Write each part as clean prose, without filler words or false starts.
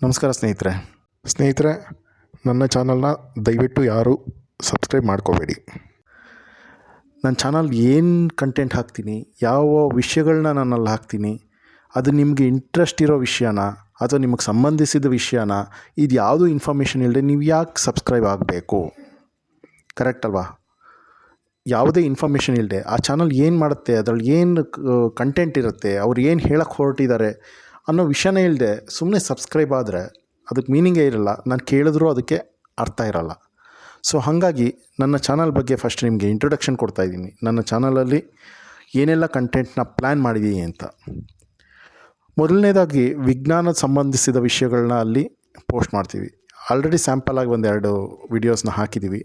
ನಮಸ್ಕಾರ ಸ್ನೇಹಿತರೆ ನನ್ನ ಚಾನಲ್ನ ದಯವಿಟ್ಟು ಯಾರೂ ಸಬ್ಸ್ಕ್ರೈಬ್ ಮಾಡ್ಕೋಬೇಡಿ. ನನ್ನ ಚಾನಲ್ ಏನು ಕಂಟೆಂಟ್ ಹಾಕ್ತೀನಿ, ಯಾವ ವಿಷಯಗಳನ್ನ ನಾನಲ್ಲಿ ಹಾಕ್ತೀನಿ, ಅದು ನಿಮಗೆ ಇಂಟ್ರೆಸ್ಟ್ ಇರೋ ವಿಷಯನ ಅಥವಾ ನಿಮಗೆ ಸಂಬಂಧಿಸಿದ ವಿಷಯನ, ಇದು ಯಾವುದೂ ಇನ್ಫಾರ್ಮೇಷನ್ ಇಲ್ಲದೆ ನೀವು ಯಾಕೆ ಸಬ್ಸ್ಕ್ರೈಬ್ ಆಗಬೇಕು? ಕರೆಕ್ಟ್ ಅಲ್ವಾ? ಯಾವುದೇ ಇನ್ಫಾರ್ಮೇಷನ್ ಇಲ್ಲದೆ ಆ ಚಾನಲ್ ಏನು ಮಾಡುತ್ತೆ, ಅದರಲ್ಲಿ ಏನು ಕಂಟೆಂಟ್ ಇರುತ್ತೆ, ಅವ್ರು ಏನು ಹೇಳಕ್ಕೆ ಹೊರಟಿದ್ದಾರೆ ಅನ್ನೋ ವಿಷಯನೇ ಇಲ್ಲದೆ ಸುಮ್ಮನೆ ಸಬ್ಸ್ಕ್ರೈಬ್ ಆದರೆ ಅದಕ್ಕೆ ಮೀನಿಂಗೇ ಇರಲ್ಲ. ನಾನು ಕೇಳಿದ್ರೂ ಅದಕ್ಕೆ ಅರ್ಥ ಇರಲ್ಲ. ಸೊ ಹಾಗಾಗಿ ನನ್ನ ಚಾನಲ್ ಬಗ್ಗೆ ಫಸ್ಟ್ ನಿಮಗೆ ಇಂಟ್ರೊಡಕ್ಷನ್ ಕೊಡ್ತಾಯಿದ್ದೀನಿ. ನನ್ನ ಚಾನಲಲ್ಲಿ ಏನೆಲ್ಲ ಕಂಟೆಂಟ್ನ ಪ್ಲ್ಯಾನ್ ಮಾಡಿದ್ದೀನಿ ಅಂತ. ಮೊದಲನೇದಾಗಿ ವಿಜ್ಞಾನದ ಸಂಬಂಧಿಸಿದ ವಿಷಯಗಳನ್ನ ಅಲ್ಲಿ ಪೋಸ್ಟ್ ಮಾಡ್ತೀವಿ. ಆಲ್ರೆಡಿ ಸ್ಯಾಂಪಲಾಗಿ ಒಂದೆರಡು ವಿಡಿಯೋಸ್ನ ಹಾಕಿದ್ದೀವಿ.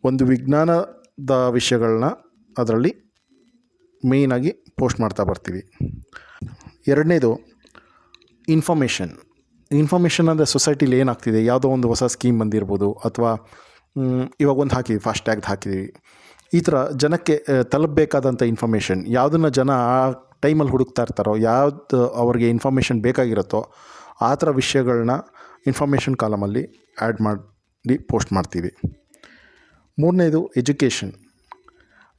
ಒಂದು ವಿಜ್ಞಾನದ ವಿಷಯಗಳನ್ನ ಅದರಲ್ಲಿ ಮೇಯ್ನಾಗಿ ಪೋಸ್ಟ್ ಮಾಡ್ತಾ ಬರ್ತೀವಿ. ಎರಡನೇದು ಇನ್ಫಾರ್ಮೇಷನ್ ಅಂದರೆ ಸೊಸೈಟಿಲಿ ಏನಾಗ್ತಿದೆ, ಯಾವುದೋ ಒಂದು ಹೊಸ ಸ್ಕೀಮ್ ಬಂದಿರ್ಬೋದು, ಅಥವಾ ಇವಾಗ ಒಂದು ಹಾಕಿದ್ವಿ, ಫಾಸ್ಟ್ಯಾಗ್ದು ಹಾಕಿದ್ದೀವಿ. ಈ ಥರ ಜನಕ್ಕೆ ತಲುಪಬೇಕಾದಂಥ ಇನ್ಫಾರ್ಮೇಷನ್ ಯಾವುದನ್ನು ಜನ ಆ ಟೈಮಲ್ಲಿ ಹುಡುಕ್ತಾ ಇರ್ತಾರೋ, ಯಾವ್ದು ಅವ್ರಿಗೆ ಇನ್ಫಾರ್ಮೇಷನ್ ಬೇಕಾಗಿರುತ್ತೋ ಆ ಥರ ವಿಷಯಗಳನ್ನ ಇನ್ಫಾರ್ಮೇಷನ್ ಕಾಲಮಲ್ಲಿ ಆ್ಯಡ್ ಮಾಡಿ ಪೋಸ್ಟ್ ಮಾಡ್ತೀವಿ. ಮೂರನೇದು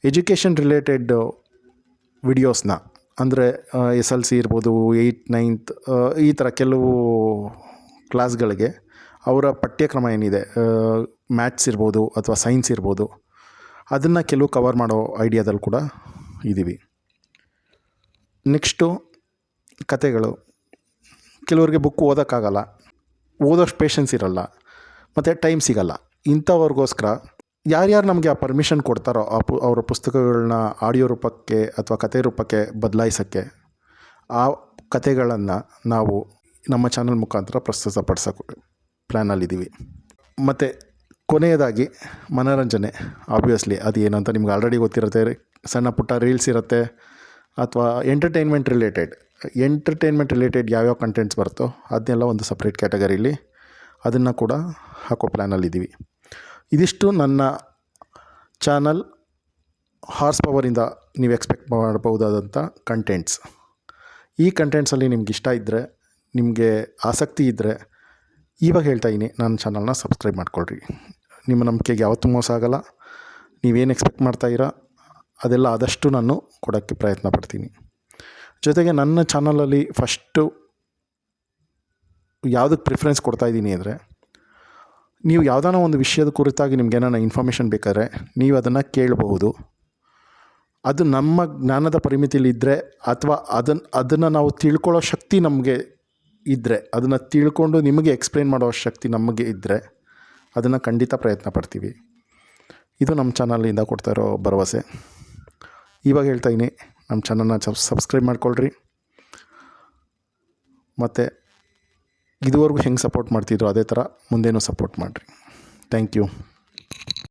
ಎಜುಕೇಷನ್ ರಿಲೇಟೆಡ್ ವಿಡಿಯೋಸ್ನ, ಅಂದರೆ SLC ಇರ್ಬೋದು, 8th 9th ಈ ಥರ ಕೆಲವು ಕ್ಲಾಸ್ಗಳಿಗೆ ಅವರ ಪಠ್ಯಕ್ರಮ ಏನಿದೆ, ಮ್ಯಾಥ್ಸ್ ಇರ್ಬೋದು ಅಥವಾ ಸೈನ್ಸ್ ಇರ್ಬೋದು, ಅದನ್ನು ಕೆಲವು ಕವರ್ ಮಾಡೋ ಐಡಿಯಾದಲ್ಲಿ ಕೂಡ ಇದ್ದೀವಿ. ನೆಕ್ಸ್ಟು ಕತೆಗಳು. ಕೆಲವ್ರಿಗೆ ಬುಕ್ ಓದೋಕ್ಕಾಗಲ್ಲ, ಓದೋಷ್ಟು ಪೇಷನ್ಸ್ ಇರಲ್ಲ, ಮತ್ತು ಟೈಮ್ ಸಿಗಲ್ಲ. ಇಂಥವ್ರಿಗೋಸ್ಕರ ಯಾರ್ಯಾರು ನಮಗೆ ಆ ಪರ್ಮಿಷನ್ ಕೊಡ್ತಾರೋ ಅವರ ಪುಸ್ತಕಗಳನ್ನ ಆಡಿಯೋ ರೂಪಕ್ಕೆ ಅಥವಾ ಕತೆ ರೂಪಕ್ಕೆ ಬದಲಾಯಿಸೋಕ್ಕೆ, ಆ ಕತೆಗಳನ್ನು ನಾವು ನಮ್ಮ ಚಾನಲ್ ಮುಖಾಂತರ ಪ್ರಸ್ತುತಪಡಿಸೋಕ್ಕೆ ಪ್ಲ್ಯಾನಲ್ಲಿದ್ದೀವಿ. ಮತ್ತು ಕೊನೆಯದಾಗಿ ಮನೋರಂಜನೆ. ಆಬ್ವಿಯಸ್ಲಿ ಅದು ಏನು ಅಂತ ನಿಮ್ಗೆ ಆಲ್ರೆಡಿ ಗೊತ್ತಿರುತ್ತೆ. ಸಣ್ಣ ಪುಟ್ಟ ರೀಲ್ಸ್ ಇರುತ್ತೆ, ಅಥವಾ ಎಂಟರ್ಟೈನ್ಮೆಂಟ್ ರಿಲೇಟೆಡ್ ಯಾವ್ಯಾವ ಕಂಟೆಂಟ್ಸ್ ಬರುತ್ತೋ ಅದನ್ನೆಲ್ಲ ಒಂದು ಸಪ್ರೇಟ್ ಕ್ಯಾಟಗರಿಲಿ ಅದನ್ನು ಕೂಡ ಹಾಕೋ ಪ್ಲ್ಯಾನಲ್ಲಿದ್ದೀವಿ. ಇದಿಷ್ಟು ನನ್ನ ಚಾನಲ್ ಹಾರ್ಸ್ ಪವರಿಂದ ನೀವು ಎಕ್ಸ್ಪೆಕ್ಟ್ ಮಾಡಬಹುದಾದಂಥ ಕಂಟೆಂಟ್ಸ್. ಈ ಕಂಟೆಂಟ್ಸಲ್ಲಿ ನಿಮ್ಗೆ ಇಷ್ಟ ಇದ್ದರೆ, ನಿಮಗೆ ಆಸಕ್ತಿ ಇದ್ದರೆ, ಇವಾಗ ಹೇಳ್ತಾಯಿದ್ದೀನಿ, ನನ್ನ ಚಾನಲ್ನ ಸಬ್ಸ್ಕ್ರೈಬ್ ಮಾಡ್ಕೊಳ್ರಿ. ನಿಮ್ಮ ನಂಬಿಕೆಗೆ ಯಾವತ್ತೂ ಮೋಸ ಆಗೋಲ್ಲ. ನೀವೇನು ಎಕ್ಸ್ಪೆಕ್ಟ್ ಮಾಡ್ತಾಯಿರೋ ಅದೆಲ್ಲ ಆದಷ್ಟು ನಾನು ಕೊಡೋಕ್ಕೆ ಪ್ರಯತ್ನ ಪಡ್ತೀನಿ. ಜೊತೆಗೆ ನನ್ನ ಚಾನಲಲ್ಲಿ ಫಸ್ಟು ಯಾವುದಕ್ಕೆ ಪ್ರಿಫರೆನ್ಸ್ ಕೊಡ್ತಾಯಿದ್ದೀನಿ ಅಂದರೆ, ನೀವು ಯಾವುದಾನ ಒಂದು ವಿಷಯದ ಕುರಿತಾಗಿ ನಿಮ್ಗೆ ಏನಾನ ಇನ್ಫಾರ್ಮೇಷನ್ ಬೇಕಾದ್ರೆ ನೀವು ಅದನ್ನು ಕೇಳಬಹುದು. ಅದು ನಮ್ಮ ಜ್ಞಾನದ ಪರಿಮಿತಿಲಿದ್ದರೆ, ಅಥವಾ ಅದನ್ನು ನಾವು ತಿಳ್ಕೊಳ್ಳೋ ಶಕ್ತಿ ನಮಗೆ ಇದ್ದರೆ, ಅದನ್ನು ತಿಳ್ಕೊಂಡು ನಿಮಗೆ ಎಕ್ಸ್ಪ್ಲೇನ್ ಮಾಡೋ ಶಕ್ತಿ ನಮಗೆ ಇದ್ದರೆ ಅದನ್ನು ಖಂಡಿತ ಪ್ರಯತ್ನ ಪಡ್ತೀವಿ. ಇದು ನಮ್ಮ ಚಾನಲಿಂದ ಕೊಡ್ತಾ ಇರೋ ಭರವಸೆ. ಇವಾಗ ಹೇಳ್ತಾಯಿದ್ದೀನಿ, ನಮ್ಮ ಚಾನಲ್ನ ಸಬ್ಸ್ಕ್ರೈಬ್ ಮಾಡ್ಕೊಳ್ರಿ. ಮತ್ತು ಇದುವರೆಗೂ ಹೆಂಗೆ ಸಪೋರ್ಟ್ ಮಾಡ್ತಿದ್ರು ಅದೇ ಥರ ಮುಂದೇನೂ ಸಪೋರ್ಟ್ ಮಾಡಿರಿ. Thank you.